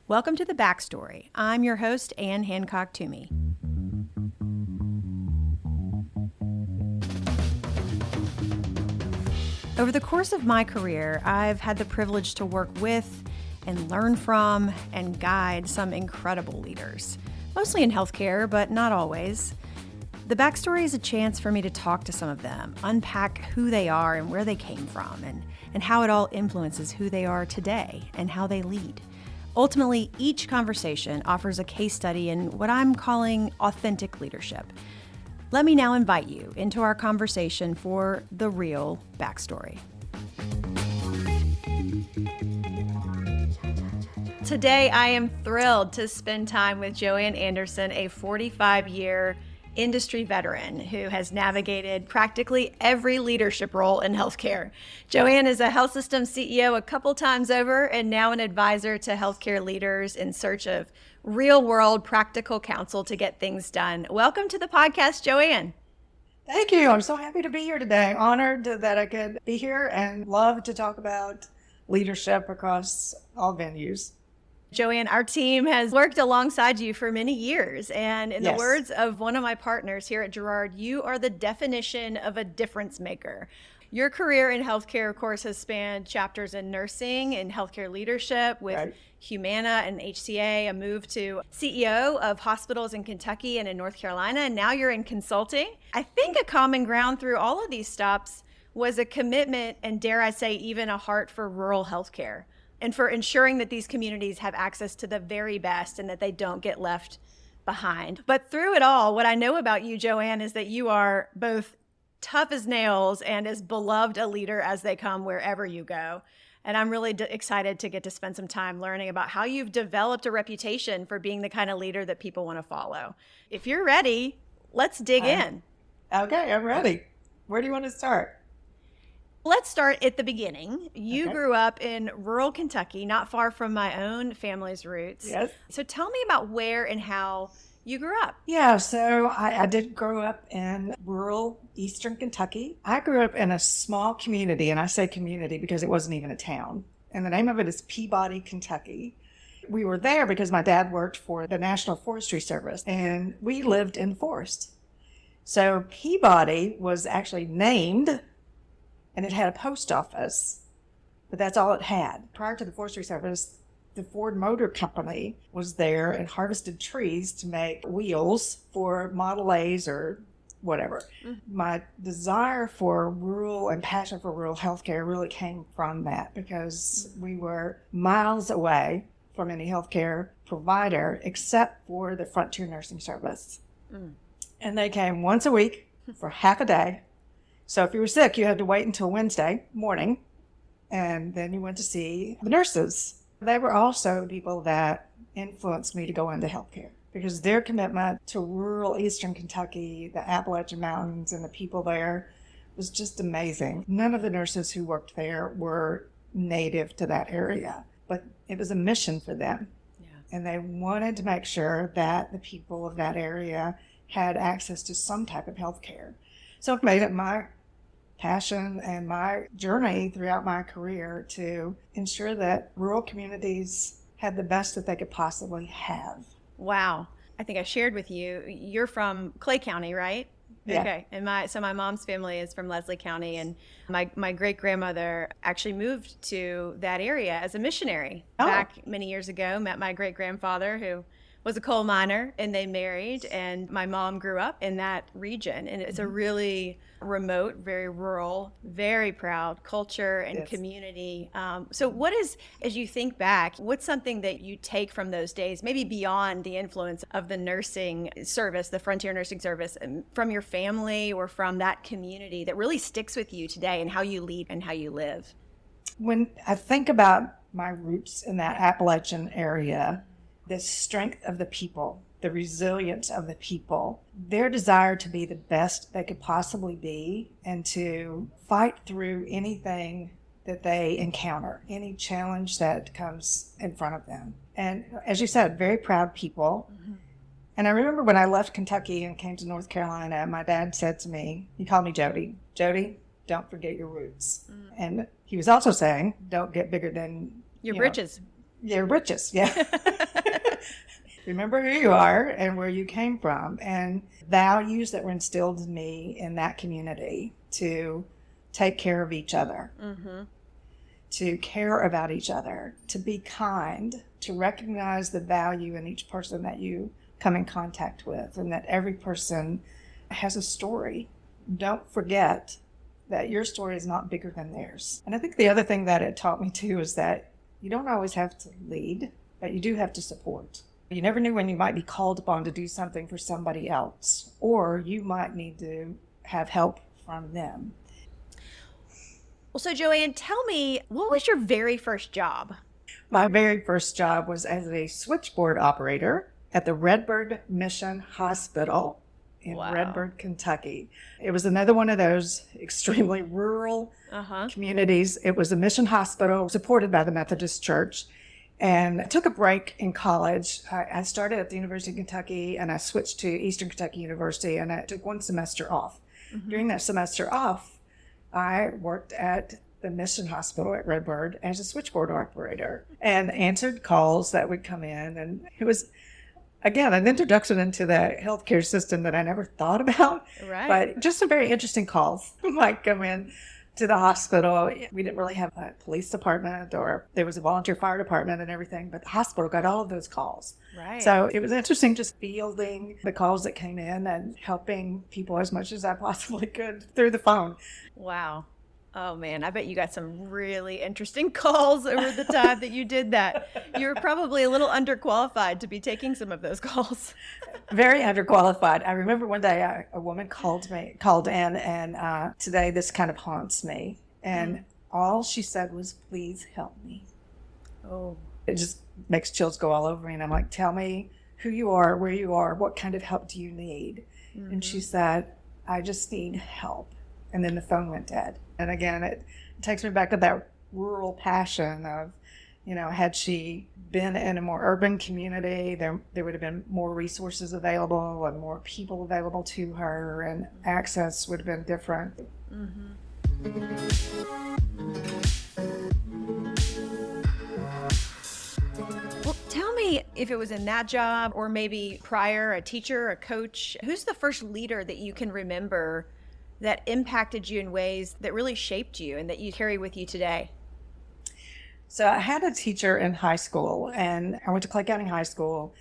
Welcome to The Backstory. I'm your host, Anne Hancock Toomey. Over the course of my career, I've had the privilege to work with and learn from and guide some incredible leaders, mostly in healthcare, but not always. The Backstory is a chance for me to talk to some of them, unpack who they are and where they came from, and how it all influences who they are today and how they lead. Ultimately, each conversation offers a case study in what I'm calling authentic leadership. Let me now invite you into our conversation for the real backstory. Today, I am thrilled to spend time with Joanne Anderson, a 45-year industry veteran who has navigated practically every leadership role in healthcare. Joanne is a health system CEO a couple times over and now an advisor to healthcare leaders in search of real-world practical counsel to get things done. Welcome to the podcast, Joanne. Thank you. I'm so happy to be here today. Honored that I could be here and love to talk about leadership across all venues. Joanne, our team has worked alongside you for many years. And in the words of one of my partners here at Jarrard, you are the definition of a difference maker. Your career in healthcare, of course, has spanned chapters in nursing and healthcare leadership with Humana and HCA, a move to CEO of hospitals in Kentucky and in North Carolina, and now you're in consulting. I think a common ground through all of these stops was a commitment and, dare I say, even a heart for rural healthcare, and for ensuring that these communities have access to the very best and that they don't get left behind. But through it all, what I know about you, Joanne, is that you are both tough as nails and as beloved a leader as they come wherever you go. And I'm really excited to get to spend some time learning about how you've developed a reputation for being the kind of leader that people want to follow. If you're ready, let's dig in. Okay, I'm ready. Where do you want to start? Let's start at the beginning. You grew up in rural Kentucky, not far from my own family's roots. Yes. So tell me about where and how you grew up. Yeah, so I did grow up in rural Eastern Kentucky. I grew up in a small community, and I say community because it wasn't even a town. And the name of it is Peabody, Kentucky. We were there because my dad worked for the National Forestry Service, and we lived in forest. So Peabody was actually named, and it had a post office, but that's all it had. Prior to the Forestry Service, the Ford Motor Company was there and harvested trees to make wheels for Model A's or whatever. Mm-hmm. My desire for rural and passion for rural healthcare really came from that because we were miles away from any healthcare provider except for the Frontier Nursing Service. Mm. And they came once a week for half a day. So if you were sick, you had to wait until Wednesday morning, and then you went to see the nurses. They were also people that influenced me to go into healthcare because their commitment to rural Eastern Kentucky, the Appalachian Mountains, and the people there was just amazing. None of the nurses who worked there were native to that area, but it was a mission for them. Yeah. And they wanted to make sure that the people of that area had access to some type of healthcare. So it made it my passion and my journey throughout my career to ensure that rural communities had the best that they could possibly have. Wow. I think I shared with you, you're from Clay County, right? Yeah. Okay. And my mom's family is from Leslie County, and my great-grandmother actually moved to that area as a missionary back many years ago, met my great-grandfather who was a coal miner, and they married, and my mom grew up in that region. And it's a really remote, very rural, very proud culture and community. So what is, as you think back, what's something that you take from those days, maybe beyond the influence of the nursing service, the Frontier Nursing Service, from your family or from that community that really sticks with you today and how you lead and how you live? When I think about my roots in that Appalachian area, the strength of the people, the resilience of the people, their desire to be the best they could possibly be and to fight through anything that they encounter, any challenge that comes in front of them. And as you said, very proud people. Mm-hmm. And I remember when I left Kentucky and came to North Carolina, my dad said to me, he called me Jody, don't forget your roots. Mm-hmm. And he was also saying, don't get bigger than your britches. Your riches, yeah. Remember who you are and where you came from, and values that were instilled in me in that community to take care of each other, to care about each other, to be kind, to recognize the value in each person that you come in contact with, and that every person has a story. Don't forget that your story is not bigger than theirs. And I think the other thing that it taught me too is that you don't always have to lead, but you do have to support. You never knew when you might be called upon to do something for somebody else, or you might need to have help from them. Well, so Joanne, tell me, what was your very first job? My very first job was as a switchboard operator at the Redbird Mission Hospital in Redbird, Kentucky. It was another one of those extremely rural communities. It was a mission hospital supported by the Methodist Church. And I took a break in college. I started at the University of Kentucky and I switched to Eastern Kentucky University, and I took one semester off. During that semester off, I worked at the mission hospital at Redbird as a switchboard operator and answered calls that would come in. And it was, again, an introduction into the healthcare system that I never thought about. Right. But just some very interesting calls might come in to the hospital. We didn't really have a police department, or there was a volunteer fire department and everything, but the hospital got all of those calls. Right. So it was interesting just fielding the calls that came in and helping people as much as I possibly could through the phone. Wow. Oh man, I bet you got some really interesting calls over the time that you did that. You were probably a little underqualified to be taking some of those calls. Very underqualified. I remember one day a woman called in, and today this kind of haunts me. And all she said was, "Please help me." Oh. It just makes chills go all over me. And I'm like, "Tell me who you are, where you are, what kind of help do you need?" And she said, "I just need help." And then the phone went dead. And again, it takes me back to that rural passion of, had she been in a more urban community, there would have been more resources available and more people available to her, and access would have been different. Well, tell me, if it was in that job or maybe prior, a teacher, a coach, who's the first leader that you can remember that impacted you in ways that really shaped you and that you carry with you today? So I had a teacher in high school, and I went to Clay County High School.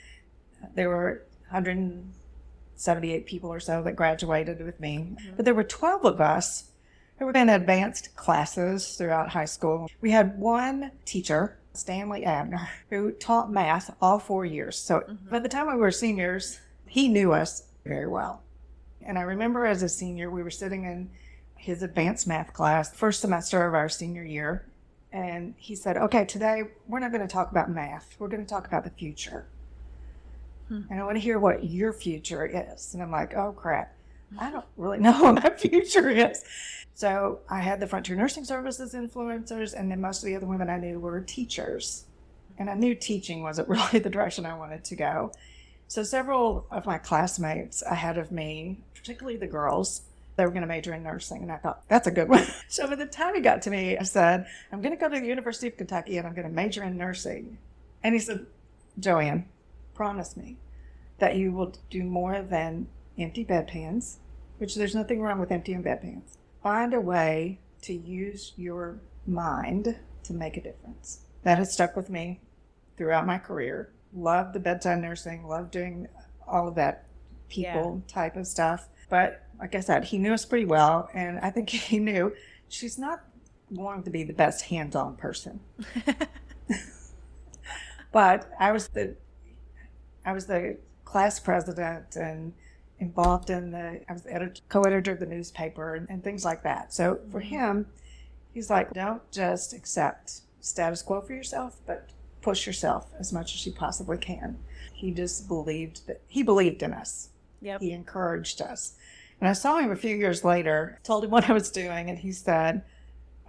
There were 178 people or so that graduated with me, but there were 12 of us who were in advanced classes throughout high school. We had one teacher, Stanley Abner, who taught math all 4 years. So by the time we were seniors, he knew us very well. And I remember as a senior, we were sitting in his advanced math class, first semester of our senior year. And he said, "Okay, today we're not going to talk about math. We're going to talk about the future. And I want to hear what your future is." And I'm like, "Oh, crap. I don't really know what my future is." So I had the Frontier Nursing Services influencers, and then most of the other women I knew were teachers. And I knew teaching wasn't really the direction I wanted to go. So several of my classmates ahead of me, particularly the girls, they were going to major in nursing. And I thought, that's a good one. So by the time he got to me, I said, "I'm going to go to the University of Kentucky and I'm going to major in nursing." And he said, "Joanne, promise me that you will do more than empty bedpans," which there's nothing wrong with emptying bedpans. "Find a way to use your mind to make a difference." That has stuck with me throughout my career. Loved the bedside nursing, loved doing all of that people type of stuff. But like I said, he knew us pretty well, and I think he knew she's not going to be the best hands-on person. But I was the class president and involved in I was the co-editor of the newspaper and things like that. So for him, he's like, don't just accept status quo for yourself, but push yourself as much as you possibly can. He just believed in us. Yep. He encouraged us. And I saw him a few years later, told him what I was doing, and he said,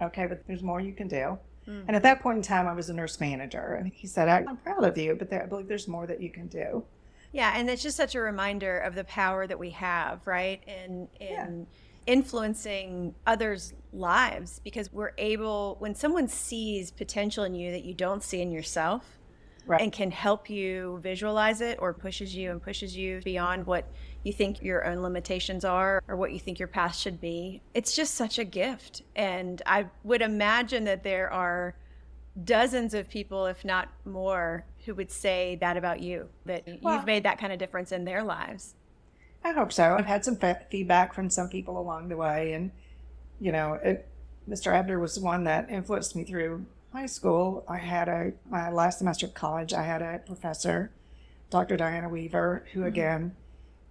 "Okay, but there's more you can do." And at that point in time, I was a nurse manager. And he said, "I'm proud of you, but I believe there's more that you can do." Yeah, and it's just such a reminder of the power that we have, right? In influencing others' lives, because we're able, when someone sees potential in you that you don't see in yourself, Right. and can help you visualize it, or pushes you beyond what you think your own limitations are or what you think your path should be. It's just such a gift. And I would imagine that there are dozens of people, if not more, who would say that about you, that you've made that kind of difference in their lives. I hope so. I've had some feedback from some people along the way. And, Mr. Abner was the one that influenced me through high school. My last semester of college, I had a professor, Dr. Diana Weaver, who again,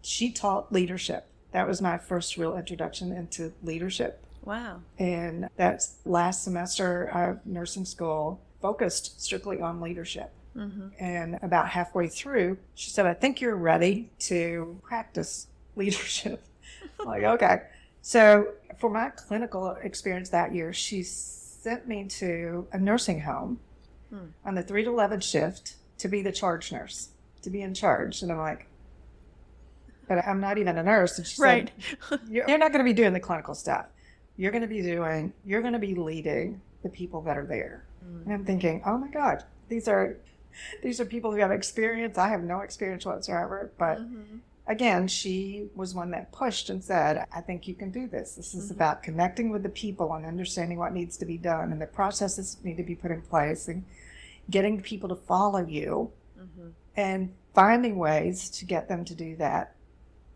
she taught leadership. That was my first real introduction into leadership. Wow. And that last semester of nursing school focused strictly on leadership. And about halfway through, she said, I think you're ready to practice leadership. I'm like, okay. So for my clinical experience that year, she sent me to a nursing home on the 3 to 11 shift to be the charge nurse, to be in charge. And I'm like, but I'm not even a nurse. And she said, you're not going to be doing the clinical stuff. You're going to be leading the people that are there. And I'm thinking, oh my God, these are people who have experience. I have no experience whatsoever. But again, she was one that pushed and said, I think you can do this. This is about connecting with the people and understanding what needs to be done and the processes need to be put in place and getting people to follow you and finding ways to get them to do that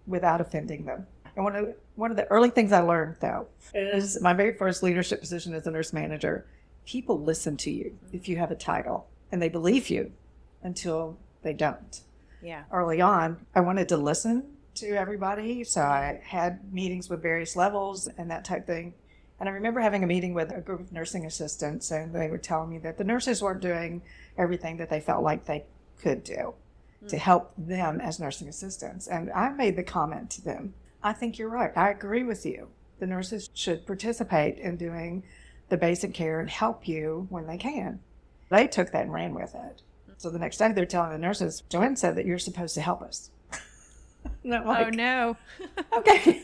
without offending them. And one of the early things I learned, though, is my very first leadership position as a nurse manager. People listen to you if you have a title, and they believe you until they don't. Yeah. Early on, I wanted to listen to everybody, so I had meetings with various levels and that type thing. And I remember having a meeting with a group of nursing assistants, and they were telling me that the nurses weren't doing everything that they felt like they could do to help them as nursing assistants. And I made the comment to them, I think you're right. I agree with you. The nurses should participate in doing the basic care and help you when they can. They took that and ran with it. So the next day they're telling the nurses, Joanne said that you're supposed to help us. Like, oh no. Okay.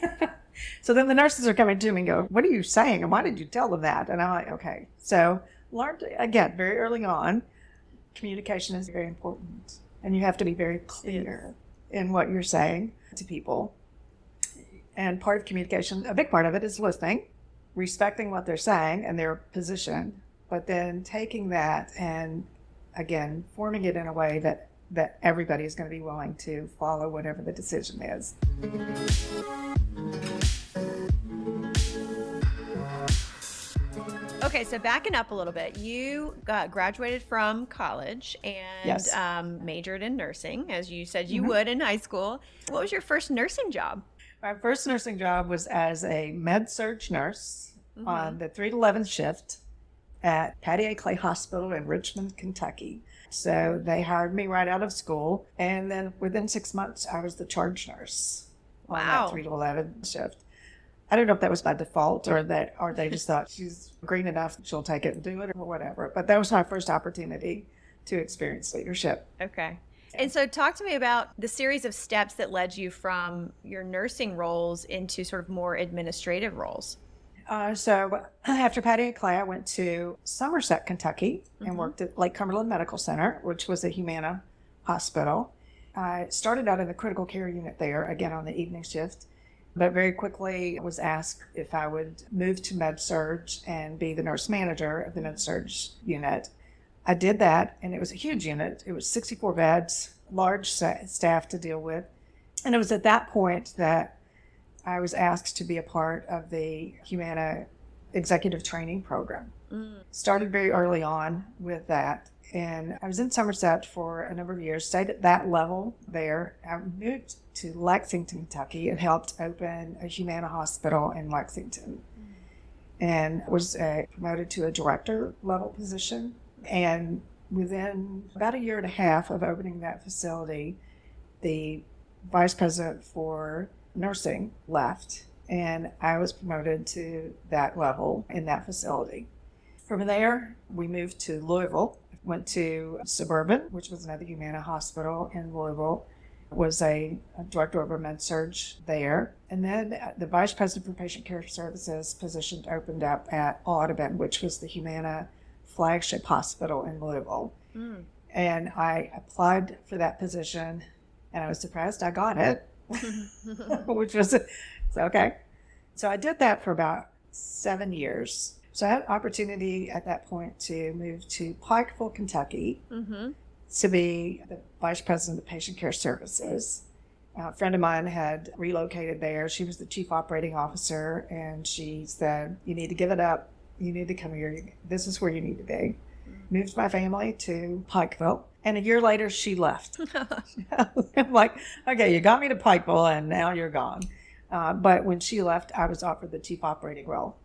So then the nurses are coming to me and go, what are you saying? And why did you tell them that? And I'm like, okay. So learned, again, very early on, communication is very important. And you have to be very clear in what you're saying to people. And part of communication, a big part of it is listening, respecting what they're saying and their position, but then taking that and, again, forming it in a way that everybody is going to be willing to follow whatever the decision is. Okay, so backing up a little bit, you graduated from college and majored in nursing, as you said you would in high school. What was your first nursing job? My first nursing job was as a med-surg nurse on the 3 to 11 shift at Patty A. Clay Hospital in Richmond, Kentucky. So they hired me right out of school, and then within 6 months, I was the charge nurse on that 3 to 11 shift. I don't know if that was by default or they just thought she's green enough, she'll take it and do it or whatever. But that was my first opportunity to experience leadership. Okay. And so talk to me about the series of steps that led you from your nursing roles into sort of more administrative roles. So after Patty and Clay, I went to Somerset, Kentucky, and worked at Lake Cumberland Medical Center, which was a Humana hospital. I started out in the critical care unit there, again on the evening shift, but very quickly was asked if I would move to med-surg and be the nurse manager of the med-surg unit. I did that, and it was a huge unit. It was 64 beds, large staff to deal with. And it was at that point that I was asked to be a part of the Humana executive training program. Started very early on with that. And I was in Somerset for a number of years, stayed at that level there. I moved to Lexington, Kentucky, and helped open a Humana hospital in Lexington. And was promoted to a director level position. And within about a year and a half of opening that facility, the vice president for nursing left, and I was promoted to that level in that facility. From there, we moved to Louisville, went to Suburban, which was another Humana hospital in Louisville, was a director of med-surg there. And then the vice president for patient care services position opened up at Audubon, which was the Humana flagship hospital in Louisville. And I applied for that position, and I was surprised I got it, which was okay. So I did that for about 7 years. So I had opportunity at that point to move to Pikeville, Kentucky, to be the vice president of patient care services. A friend of mine had relocated there. She was the chief operating officer, and she said, "You need to give it up. You need to come here. This is where you need to be." Moved my family to Pikeville, and a year later she left. I'm like, okay, you got me to Pikeville, and now you're gone. But when she left, I was offered the chief operating role.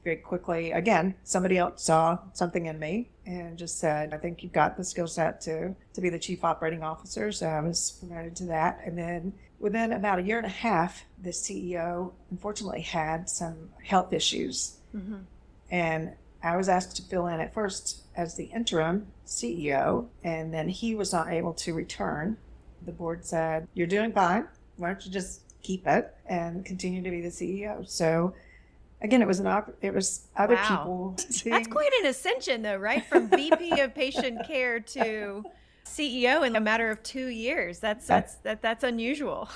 Very quickly, again, somebody else saw something in me and just said, "I think you've got the skill set to be the chief operating officer." So I was promoted to that. And then within about a year and a half, the CEO unfortunately had some health issues. And I was asked to fill in at first as the interim CEO, and then he was not able to return. The board said, "You're doing fine. Why don't you just keep it and continue to be the CEO?" So again, it was other people. That's quite an ascension, though, right? From VP of patient care to CEO in a matter of 2 years. That's unusual.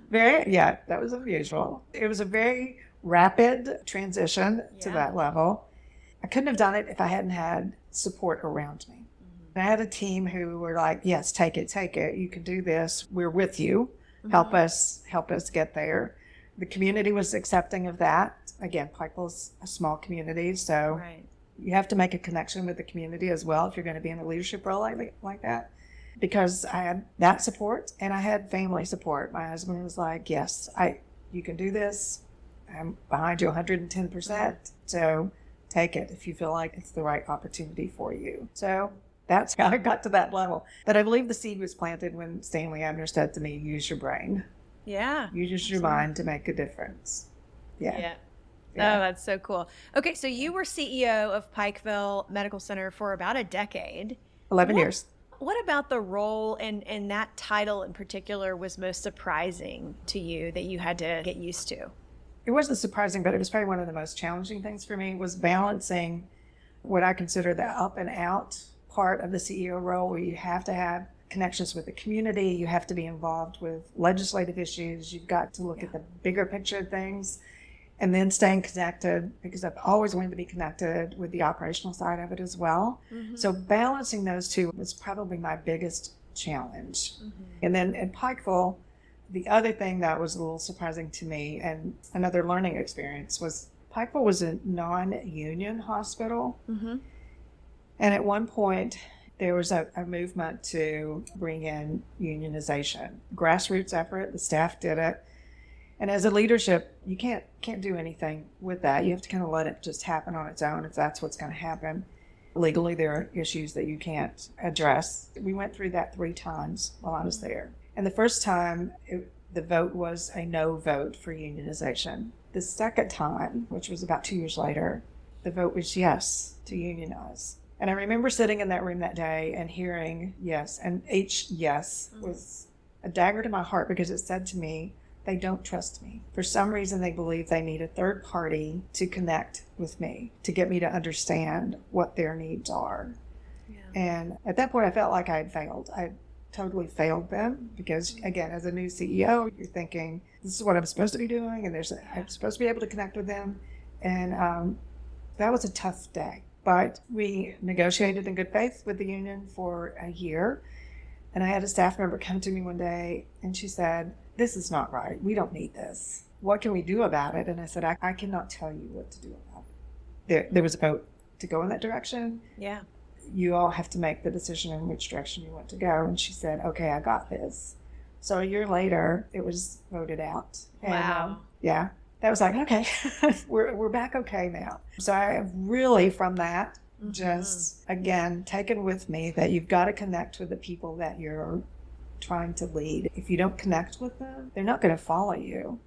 That was unusual. It was a very rapid transition to that level. I couldn't have done it if I hadn't had support around me. I had a team who were like, "Yes, take it. You can do this. We're with you. Help us get there." The community was accepting of that. Again, Pikeville's a small community, so you have to make a connection with the community as well if you're going to be in a leadership role like that. Because I had that support, and I had family support. My husband was like, "Yes, you can do this. I'm behind you 110%. So take it if you feel like it's the right opportunity for you." So that's how I got to that level. But I believe the seed was planted when Stanley Abner said to me, "Use your brain. Use your mind to make a difference." Yeah. Oh, that's so cool. Okay, so you were CEO of Pikeville Medical Center for about a decade. 11 years. What about the role and that title in particular was most surprising to you that you had to get used to? It wasn't surprising, but it was probably one of the most challenging things for me was balancing what I consider the up and out part of the CEO role, where you have to have connections with the community, you have to be involved with legislative issues, you've got to look at the bigger picture of things, and then staying connected, because I've always wanted to be connected with the operational side of it as well. So balancing those two was probably my biggest challenge. And then in Pikeville, the other thing that was a little surprising to me and another learning experience was Pikeville was a non-union hospital. And at one point, there was a movement to bring in unionization. Grassroots effort, the staff did it. And as a leadership, you can't do anything with that. You have to kind of let it just happen on its own if that's what's going to happen. Legally, there are issues that you can't address. We went through that 3 times while I was there. And the first time, the vote was a no vote for unionization. The second time, which was about 2 years later, the vote was yes to unionize. And I remember sitting in that room that day and hearing yes, and each yes was a dagger to my heart, because it said to me, they don't trust me. For some reason, they believe they need a third party to connect with me, to get me to understand what their needs are. And at that point, I felt like I had failed. I totally failed them, because, again, as a new CEO, you're thinking, this is what I'm supposed to be doing, and I'm supposed to be able to connect with them. And that was a tough day. But we negotiated in good faith with the union for a year. And I had a staff member come to me one day, and she said, "This is not right. We don't need this. What can we do about it?" And I said, I cannot tell you what to do about it. There was a vote to go in that direction. You all have to make the decision in which direction you want to go. And she said, "Okay, I got this." So a year later, it was voted out. And, that was like, okay, we're back okay now. So I really, from that, just, again, taken with me that you've got to connect with the people that you're trying to lead. If you don't connect with them, they're not going to follow you.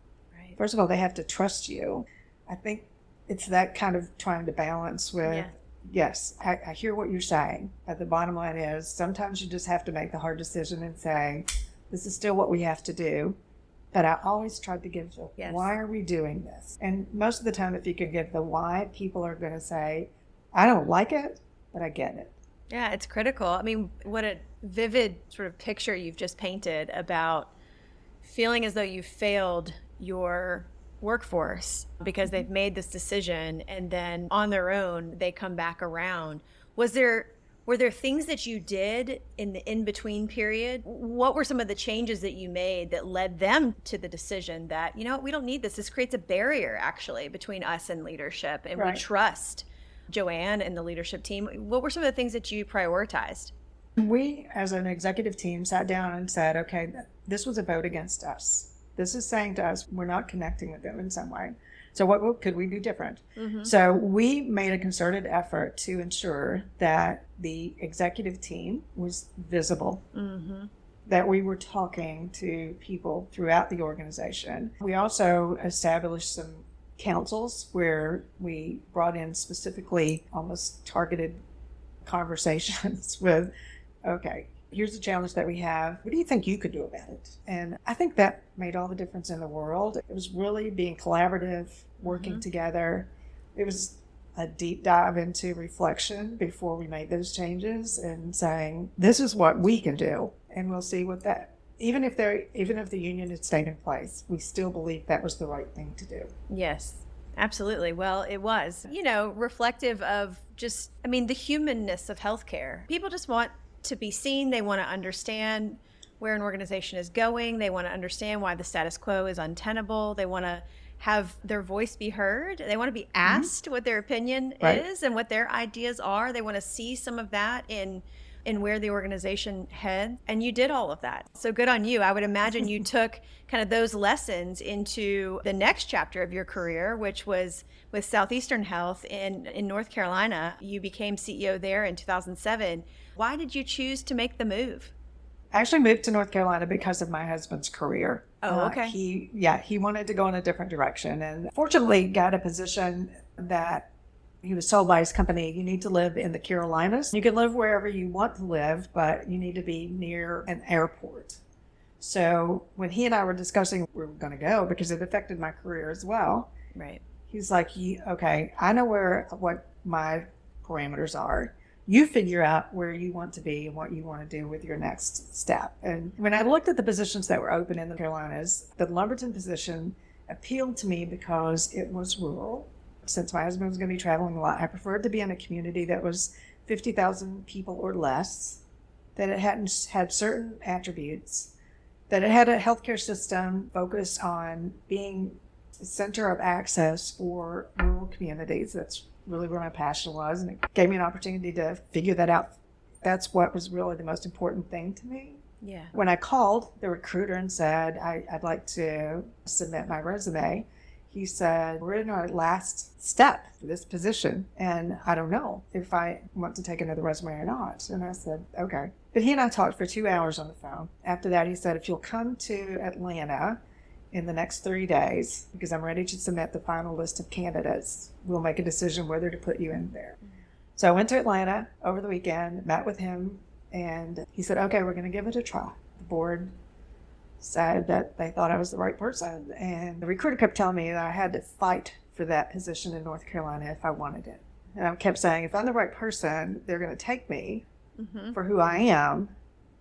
First of all, they have to trust you. I think it's that kind of trying to balance with, yes, I hear what you're saying. But the bottom line is sometimes you just have to make the hard decision and say, this is still what we have to do. But I always tried to give the why are we doing this? And most of the time, if you can give the why, people are going to say, I don't like it, but I get it. Yeah, it's critical. I mean, what a vivid sort of picture you've just painted about feeling as though you failed your workforce because they've made this decision and then on their own they come back around. Were there things that you did in the in-between period? What were some of the changes that you made that led them to the decision that, you know, we don't need this. This creates a barrier actually between us and leadership, and Right. we trust Joanne and the leadership team. What were some of the things that you prioritized? We, as an executive team, sat down and said, okay, this was a vote against us. This is saying to us, we're not connecting with them in some way. So what could we do different? So we made a concerted effort to ensure that the executive team was visible, that we were talking to people throughout the organization. We also established some councils where we brought in specifically almost targeted conversations with, okay, here's the challenge that we have. What do you think you could do about it? And I think that made all the difference in the world. It was really being collaborative, working together. It was a deep dive into reflection before we made those changes and saying, this is what we can do. And we'll see what that, even if the union had stayed in place, we still believe that was the right thing to do. Yes, absolutely. Well, it was, you know, reflective of just, I mean, the humanness of healthcare. People just want to be seen. They want to understand where an organization is going. They want to understand why the status quo is untenable. They want to have their voice be heard. They want to be asked what their opinion is and what their ideas are. They want to see some of that in where the organization heads. And you did all of that. So good on you. I would imagine you took kind of those lessons into the next chapter of your career, which was with Southeastern Health in North Carolina. You became CEO there in 2007. Why did you choose to make the move? I actually moved to North Carolina because of my husband's career. Oh, okay. He wanted to go in a different direction, and fortunately got a position that he was told by his company, you need to live in the Carolinas. You can live wherever you want to live, but you need to be near an airport. So when he and I were discussing where we were going to go, because it affected my career as well, right? He's like, okay, I know what my parameters are. You figure out where you want to be and what you want to do with your next step. And when I looked at the positions that were open in the Carolinas, the Lumberton position appealed to me because it was rural. Since my husband was going to be traveling a lot, I preferred to be in a community that was 50,000 people or less, that it had certain attributes, that it had a healthcare system focused on being a center of access for rural communities. That's really where my passion was, and it gave me an opportunity to figure that out. That's what was really the most important thing to me. Yeah. When I called the recruiter and said, I'd like to submit my resume, he said, we're in our last step for this position, and I don't know if I want to take another resume or not. And I said, okay. But he and I talked for 2 hours on the phone. After that, he said, if you'll come to Atlanta in the next 3 days, because I'm ready to submit the final list of candidates, we'll make a decision whether to put you in there. So I went to Atlanta over the weekend, met with him, and he said, okay, we're going to give it a try. The board said that they thought I was the right person, and the recruiter kept telling me that I had to fight for that position in North Carolina if I wanted it. And I kept saying, if I'm the right person, they're going to take me for who I am,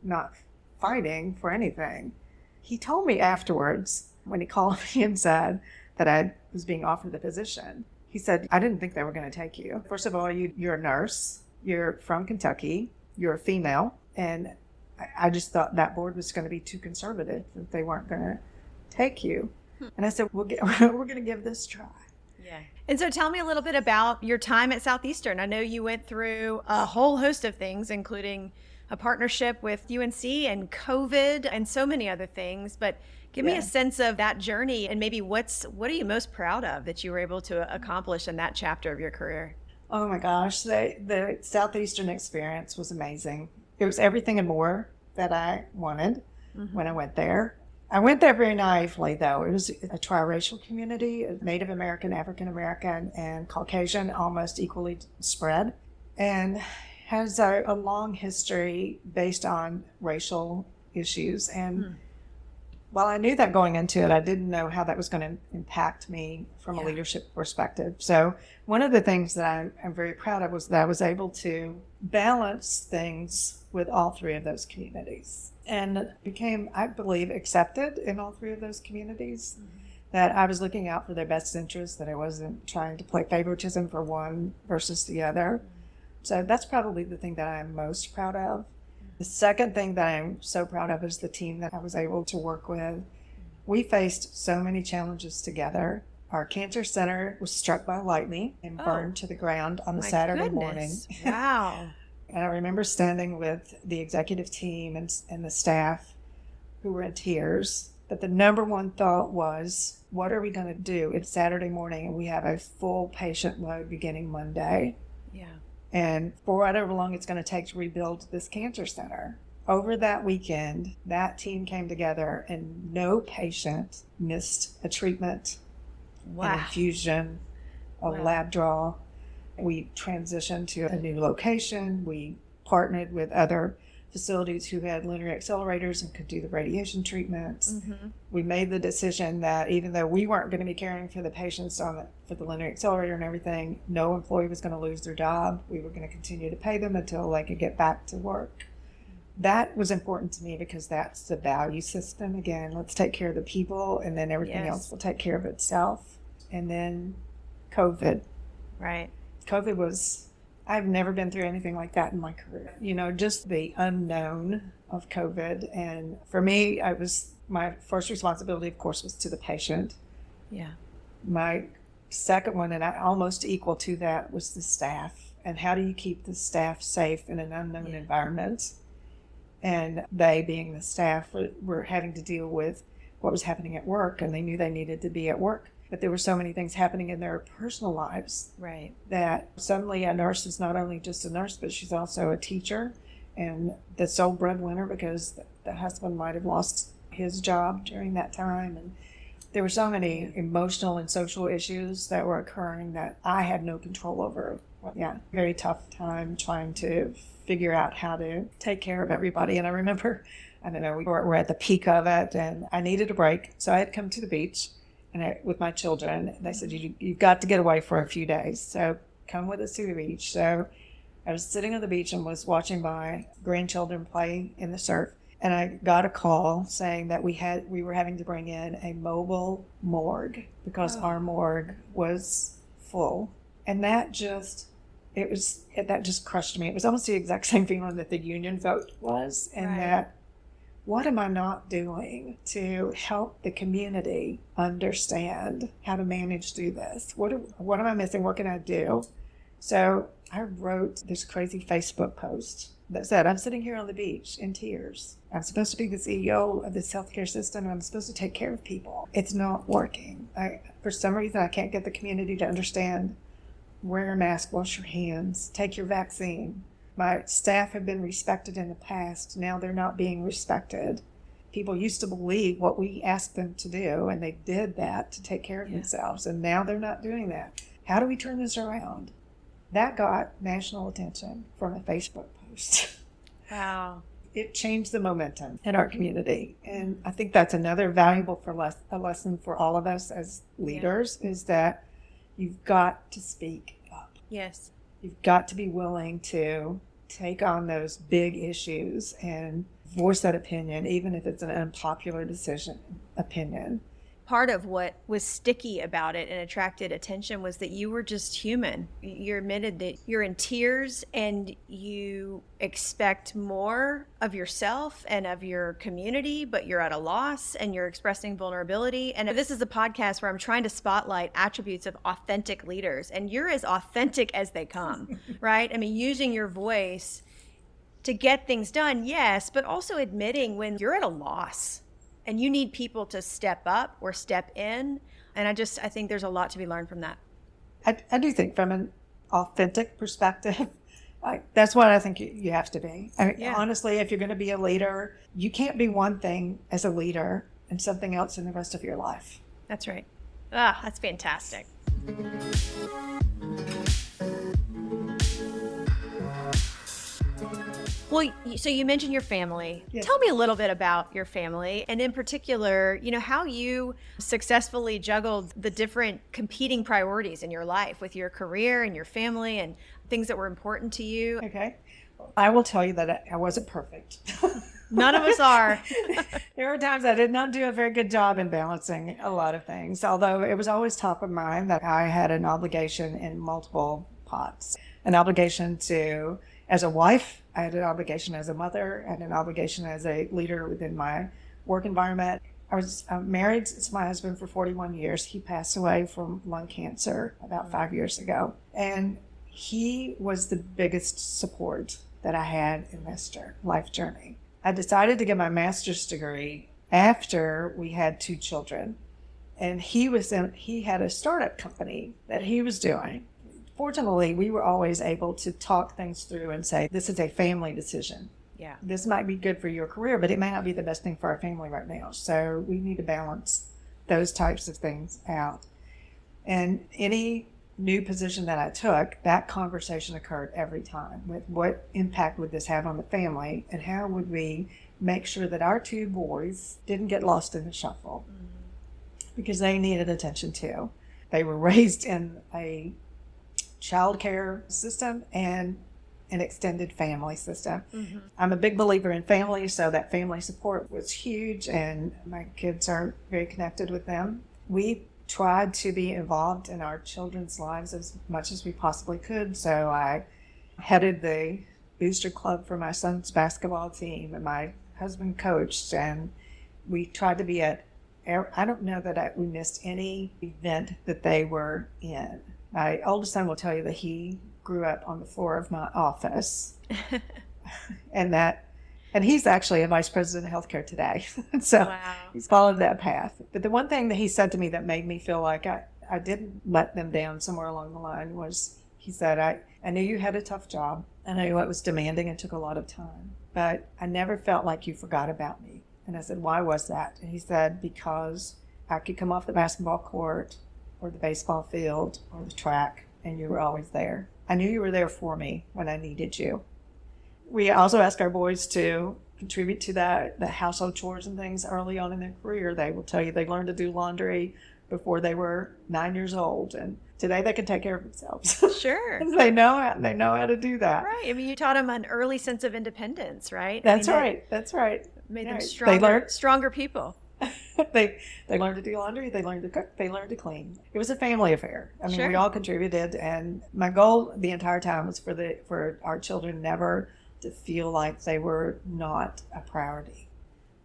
not fighting for anything. He told me afterwards, when he called me and said that I was being offered the position, he said, I didn't think they were going to take you. First of all, you're a nurse, you're from Kentucky, you're a female, and I just thought that board was going to be too conservative, that they weren't going to take you. And I said, we're going to give this a try. Yeah. And so tell me a little bit about your time at Southeastern. I know you went through a whole host of things, including a partnership with UNC and COVID and so many other things, but give me a sense of that journey, and maybe what are you most proud of that you were able to accomplish in that chapter of your career? Oh my gosh, the Southeastern experience was amazing. It was everything and more that I wanted when I went there. I went there very naively, though. It was a triracial community, Native American, African American, and Caucasian, almost equally spread, and has a long history based on racial issues. And While I knew that going into it, I didn't know how that was going to impact me from a leadership perspective. So one of the things that I'm very proud of was that I was able to balance things with all three of those communities and became, I believe, accepted in all three of those communities. That I was looking out for their best interests, that I wasn't trying to play favoritism for one versus the other. So that's probably the thing that I'm most proud of. The second thing that I'm so proud of is the team that I was able to work with. We faced so many challenges together. Our cancer center was struck by lightning and burned to the ground on a Saturday morning. Wow. And I remember standing with the executive team and the staff who were in tears. But the number one thought was, what are we going to do? It's Saturday morning and we have a full patient load beginning Monday. Yeah. And for whatever long it's going to take to rebuild this cancer center. Over that weekend, that team came together and no patient missed a treatment, an infusion, a lab draw. We transitioned to a new location. We partnered with other facilities who had linear accelerators and could do the radiation treatments. We made the decision that even though we weren't going to be caring for the patients for the linear accelerator and everything, no employee was going to lose their job. We were going to continue to pay them until they could get back to work. That was important to me because that's the value system. Again, let's take care of the people and then everything else will take care of itself. And then COVID. Right. COVID was... I've never been through anything like that in my career. You know, just the unknown of COVID. And for me, my first responsibility, of course, was to the patient. Yeah. My second one, and almost equal to that, was the staff. And how do you keep the staff safe in an unknown environment? And they, being the staff, were having to deal with what was happening at work, and they knew they needed to be at work. But there were so many things happening in their personal lives that suddenly a nurse is not only just a nurse, but she's also a teacher and the sole breadwinner because the husband might have lost his job during that time. And there were so many emotional and social issues that were occurring that I had no control over. Yeah, very tough time trying to figure out how to take care of everybody. And I remember, I don't know, we were at the peak of it and I needed a break. So I had come to the beach. And with my children, they said, you've got to get away for a few days. So come with us to the beach. So I was sitting on the beach and was watching my grandchildren play in the surf. And I got a call saying that we were having to bring in a mobile morgue because our morgue was full. And that just crushed me. It was almost the exact same feeling that the union vote was. And that, what am I not doing to help the community understand how to manage through this? What am I missing? What can I do? So I wrote this crazy Facebook post that said, I'm sitting here on the beach in tears. I'm supposed to be the CEO of this healthcare system, and I'm supposed to take care of people. It's not working. For some reason, I can't get the community to understand, wear a mask, wash your hands, take your vaccine. My staff have been respected in the past. Now they're not being respected. People used to believe what we asked them to do, and they did that to take care of themselves, and now they're not doing that. How do we turn this around? That got national attention from a Facebook post. Wow. It changed the momentum in our community, and I think that's another valuable a lesson for all of us as leaders is that you've got to speak up. Yes. You've got to be willing to take on those big issues and voice that opinion, even if it's an unpopular opinion. Part of what was sticky about it and attracted attention was that you were just human. You admitted that you're in tears and you expect more of yourself and of your community, but you're at a loss and you're expressing vulnerability. And this is a podcast where I'm trying to spotlight attributes of authentic leaders, and you're as authentic as they come, right? I mean, using your voice to get things done, yes, but also admitting when you're at a loss. And you need people to step up or step in. And I think there's a lot to be learned from that. I do think from an authentic perspective, that's what I think you have to be. I mean, honestly, if you're going to be a leader, you can't be one thing as a leader and something else in the rest of your life. That's right. That's fantastic. Well, so you mentioned your family. Yes. Tell me a little bit about your family, and in particular, how you successfully juggled the different competing priorities in your life with your career and your family and things that were important to you. Okay. I will tell you that I wasn't perfect. None of us are. There were times I did not do a very good job in balancing a lot of things, although it was always top of mind that I had an obligation in multiple pots. An obligation to, as a wife, I had an obligation as a mother, and an obligation as a leader within my work environment. I was married to my husband for 41 years. He passed away from lung cancer about 5 years ago. And he was the biggest support that I had in this life journey. I decided to get my master's degree after we had 2 children. And he had a startup company that he was doing. Fortunately, we were always able to talk things through and say, this is a family decision. Yeah. This might be good for your career, but it may not be the best thing for our family right now. So we need to balance those types of things out. And any new position that I took, that conversation occurred every time with what impact would this have on the family, and how would we make sure that our 2 boys didn't get lost in the shuffle, because they needed attention too. They were raised in a child care system and an extended family system. Mm-hmm. I'm a big believer in family, so that family support was huge, and my kids are very connected with them. We tried to be involved in our children's lives as much as we possibly could, so I headed the booster club for my son's basketball team, and my husband coached, and we tried to be at, I don't know that we missed any event that they were in. My oldest son will tell you that he grew up on the floor of my office, and he's actually a vice president of healthcare today. So wow. He's followed that path. But the one thing that he said to me that made me feel like I didn't let them down somewhere along the line was, he said, I knew you had a tough job. I knew it was demanding and took a lot of time, but I never felt like you forgot about me. And I said, why was that? And he said, because I could come off the basketball court or the baseball field or the track, and you were always there. I knew you were there for me when I needed you. We also asked our boys to contribute to the household chores and things early on in their career. They will tell you they learned to do laundry before they were 9 years old, and today they can take care of themselves. Sure. They know how to do that. Right. I mean, you taught them an early sense of independence, right? That's right. That's right. Made them stronger people. They learned to do laundry, they learned to cook, they learned to clean. It was a family affair. I mean, sure. We all contributed, and my goal the entire time was for our children never to feel like they were not a priority.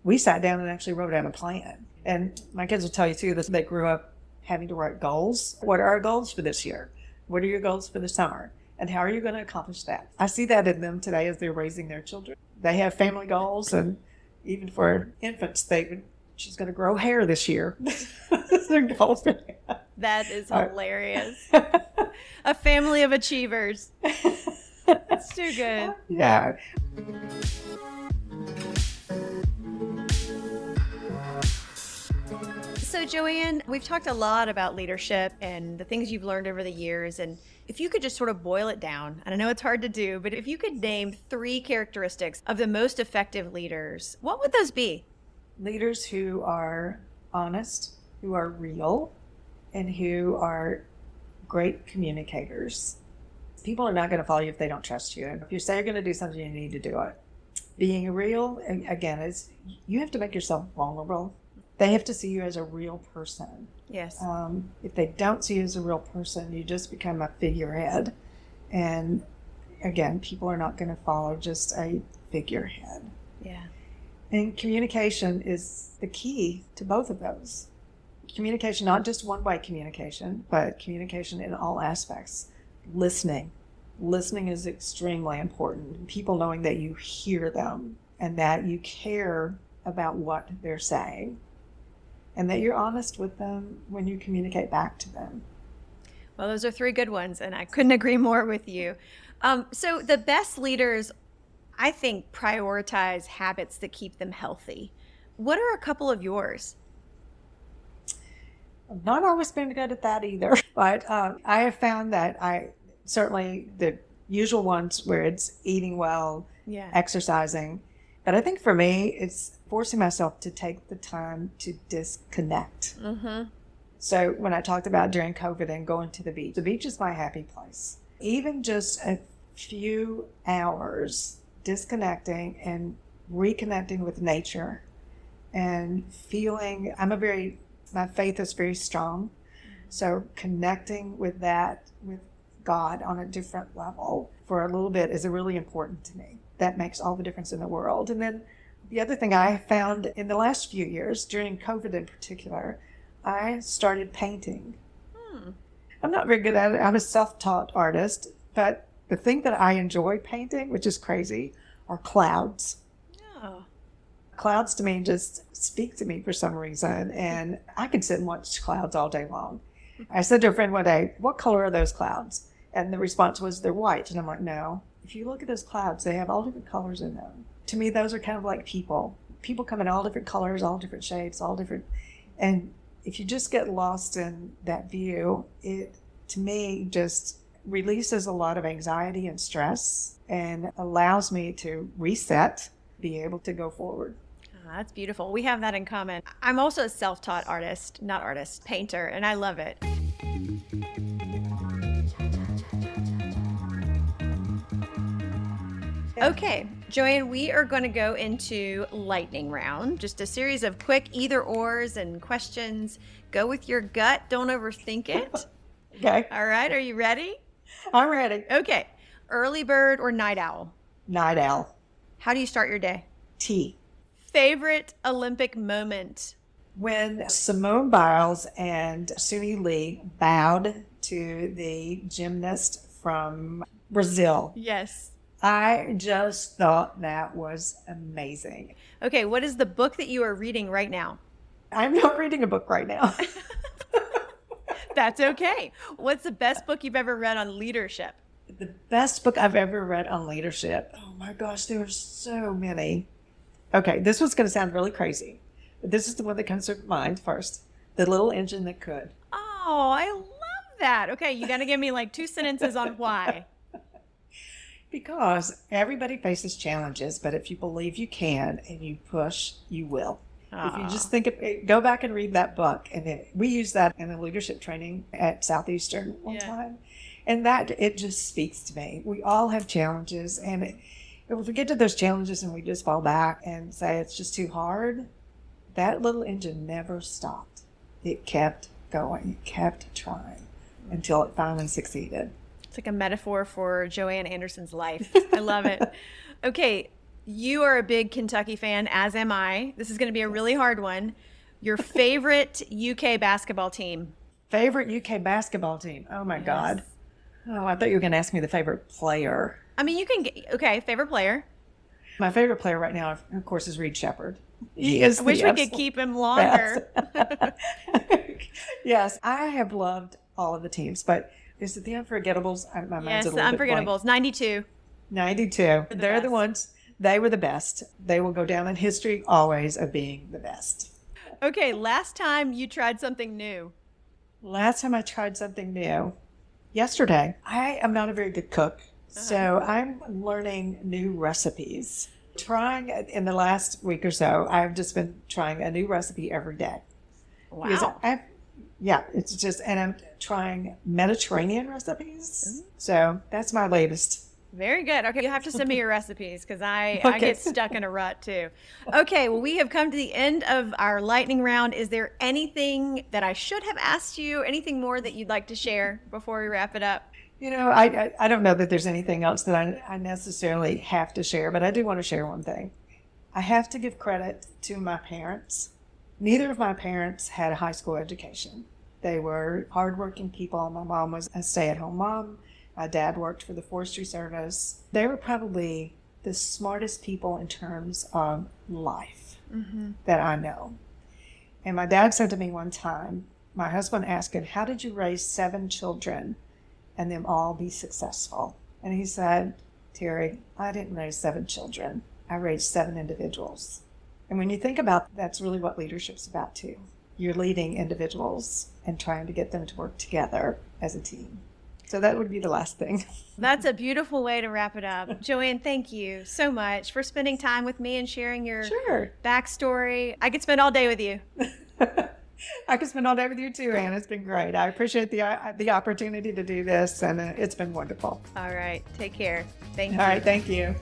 We sat down and actually wrote out a plan. And my kids will tell you too that they grew up having to write goals. What are our goals for this year? What are your goals for the summer? And how are you going to accomplish that? I see that in them today as they're raising their children. They have family goals, and even for infants, she's going to grow hair this year. Their goals. That is hilarious. A family of achievers. That's too good. Yeah. So Joanne, we've talked a lot about leadership and the things you've learned over the years. And if you could just sort of boil it down, and I know it's hard to do, but if you could name 3 characteristics of the most effective leaders, what would those be? Leaders who are honest, who are real, and who are great communicators. People are not going to follow you if they don't trust you. And if you say you're going to do something, you need to do it. Being real, again, is you have to make yourself vulnerable. They have to see you as a real person. Yes. If they don't see you as a real person, you just become a figurehead. And again, people are not going to follow just a figurehead. Yeah. And communication is the key to both of those. Communication, not just one-way communication, but communication in all aspects. Listening. Listening is extremely important. People knowing that you hear them and that you care about what they're saying, and that you're honest with them when you communicate back to them. Well, those are 3 good ones, and I couldn't agree more with you. So the best leaders, I think, prioritize habits that keep them healthy. What are a couple of yours? I've not always been good at that either, but I have found that certainly the usual ones where it's eating well, exercising. But I think for me, it's forcing myself to take the time to disconnect. So when I talked about during COVID and going to the beach is my happy place. Even just a few hours disconnecting and reconnecting with nature and feeling, my faith is very strong. So connecting with God on a different level for a little bit is really important to me. That makes all the difference in the world. And then the other thing I found in the last few years, during COVID in particular, I started painting. I'm not very good at it. I'm a self-taught artist, but the thing that I enjoy painting, which is crazy, are clouds. Oh. Clouds to me just speak to me for some reason, and I could sit and watch clouds all day long. I said to a friend one day, "What color are those clouds?" And the response was, "They're white." And I'm like, "No. If you look at those clouds, they have all different colors in them." To me, those are kind of like people. People come in all different colors, all different shapes, all different. And if you just get lost in that view, it, to me, just releases a lot of anxiety and stress and allows me to reset, be able to go forward. Oh, that's beautiful. We have that in common. I'm also a self-taught painter, and I love it. Okay, Joanne, we are going to go into lightning round, just a series of quick either ors and questions. Go with your gut. Don't overthink it. Okay. All right. Are you ready? I'm ready. Okay. Early bird or night owl? Night owl. How do you start your day? Tea. Favorite Olympic moment? When Simone Biles and Suni Lee bowed to the gymnast from Brazil. Yes. I just thought that was amazing. Okay, what is the book that you are reading right now? I'm not reading a book right now. That's okay. What's the best book you've ever read on leadership? The best book I've ever read on leadership. Oh my gosh, there are so many. Okay, this one's going to sound really crazy, but this is the one that comes to mind first. The Little Engine That Could. Oh, I love that. Okay, you got to give me like 2 sentences on why. Because everybody faces challenges, but if you believe you can and you push, you will. If you just think of it, go back and read that book. And we use that in a leadership training at Southeastern one time. And that, it just speaks to me. We all have challenges. And if we get to those challenges and we just fall back and say it's just too hard, that little engine never stopped. It kept going. It kept trying until it finally succeeded. It's like a metaphor for Joanne Anderson's life. I love it. Okay, you are a big Kentucky fan, as am I. This is going to be a really hard one. Your favorite UK basketball team? Favorite UK basketball team? Oh, my God. Oh, I thought you were going to ask me the favorite player. I mean, you can get, okay, favorite player. My favorite player right now, of course, is Reed Shepherd. He is. I wish we could keep him longer. Yes, I have loved all of the teams, but is it the Unforgettables? My mind's a little bit blank. Unforgettables, 92. 92. They're the ones. They were the best. They will go down in history always of being the best. Okay, last time you tried something new. Last time I tried something new, yesterday. I am not a very good cook, so I'm learning new recipes. Trying in the last week or so, I've just been trying a new recipe every day. Wow. It's just, and I'm trying Mediterranean recipes. So that's my latest. Very good. Okay, you have to send me your recipes because I get stuck in a rut too. Okay, well, we have come to the end of our lightning round. Is there anything that I should have asked you? Anything more that you'd like to share before we wrap it up? You know, I don't know that there's anything else that I necessarily have to share, but I do want to share one thing. I have to give credit to my parents. Neither of my parents had a high school education. They were hardworking people. My mom was a stay-at-home mom. My dad worked for the Forestry Service. They were probably the smartest people in terms of life that I know. And my dad said to me one time, my husband asked him, "How did you raise 7 children and them all be successful?" And he said, "Terry, I didn't raise 7 children. I raised 7 individuals." And when you think about that's really what leadership's about too. You're leading individuals and trying to get them to work together as a team. So that would be the last thing. That's a beautiful way to wrap it up. Joanne, thank you so much for spending time with me and sharing your backstory. I could spend all day with you. I could spend all day with you too, Anne. It's been great. I appreciate the opportunity to do this, and it's been wonderful. All right. Take care. Thank you. All right. Thank you.